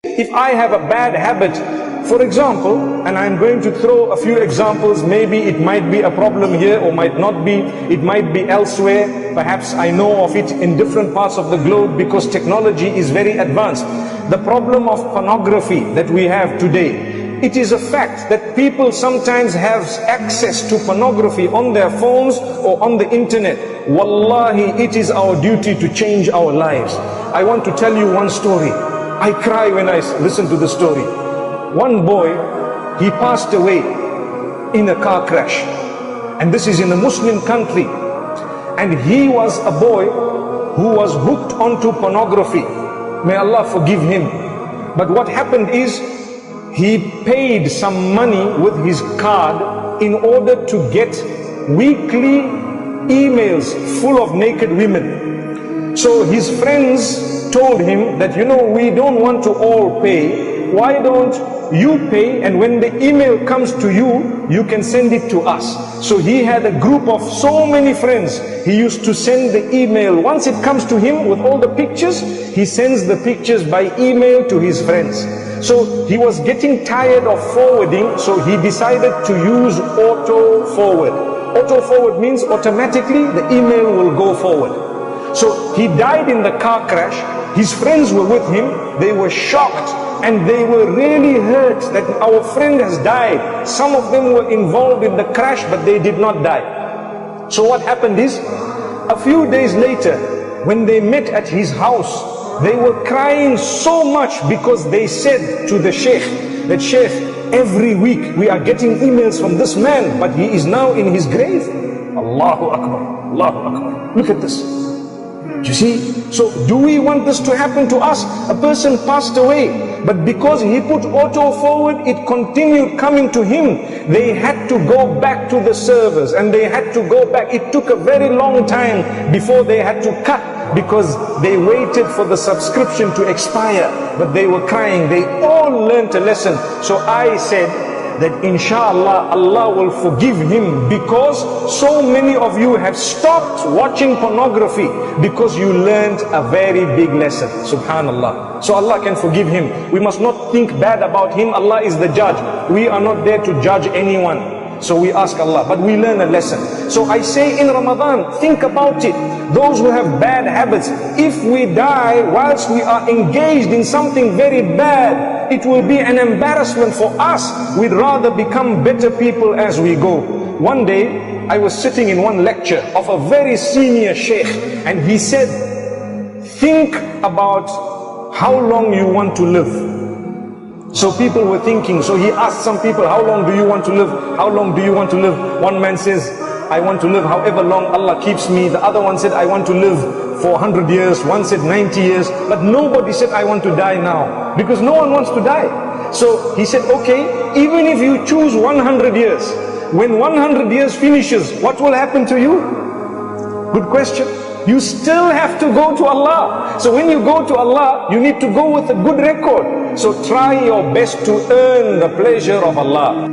If I have a bad habit, for example, and I'm going to throw a few examples, maybe it might be a problem here or might not be, it might be elsewhere, perhaps I know of it in different parts of the globe because technology is very advanced. The problem of pornography that we have today, it is a fact that people sometimes have access to pornography on their phones or on the internet. Wallahi, it is our duty to change our lives. I want to tell you one story. I cry when I listen to the story. One boy, he passed away in a car crash. And this is in a Muslim country. And he was a boy who was hooked onto pornography. May Allah forgive him. But what happened is, he paid some money with his card in order to get weekly emails full of naked women. So his friends told him that, you know, we don't want to all pay. Why don't you pay, and when the email comes to you, you can send it to us. So he had a group of so many friends. He used to send the email. Once it comes to him with all the pictures, he sends the pictures by email to his friends. So he was getting tired of forwarding, so he decided to use auto forward. Auto forward means automatically the email will go forward. So he died in the car crash. His friends were with him. They were shocked and they were really hurt that our friend has died. Some of them were involved in the crash, but they did not die. So what happened is, a few days later, when they met at his house, they were crying so much because they said to the sheikh that, "Sheikh, every week we are getting emails from this man, but he is now in his grave." Allahu Akbar, Allahu Akbar. Look at this. You see, so do we want this to happen to us? A person passed away, but because he put auto forward, it continued coming to him. They had to go back to the servers and they had to go back. It took a very long time before they had to cut, because they waited for the subscription to expire. But they were crying. They all learned a lesson. So I said that inshallah Allah will forgive him, because so many of you have stopped watching pornography because you learned a very big lesson. Subhanallah. So Allah can forgive him. We must not think bad about him. Allah is the judge. We are not there to judge anyone. So we ask Allah, but we learn a lesson. So I say in Ramadan, think about it. Those who have bad habits, if we die whilst we are engaged in something very bad, it will be an embarrassment for us. We'd rather become better people as we go. One day, I was sitting in one lecture of a very senior sheikh, and he said, think about how long you want to live. So people were thinking, so he asked some people, how long do you want to live? How long do you want to live? One man says, I want to live however long Allah keeps me. The other one said, I want to live for 100 years. One said 90 years. But nobody said, I want to die now. Because no one wants to die. So he said, okay, even if you choose 100 years, when 100 years finishes, what will happen to you? Good question. You still have to go to Allah. So when you go to Allah, you need to go with a good record. So try your best to earn the pleasure of Allah.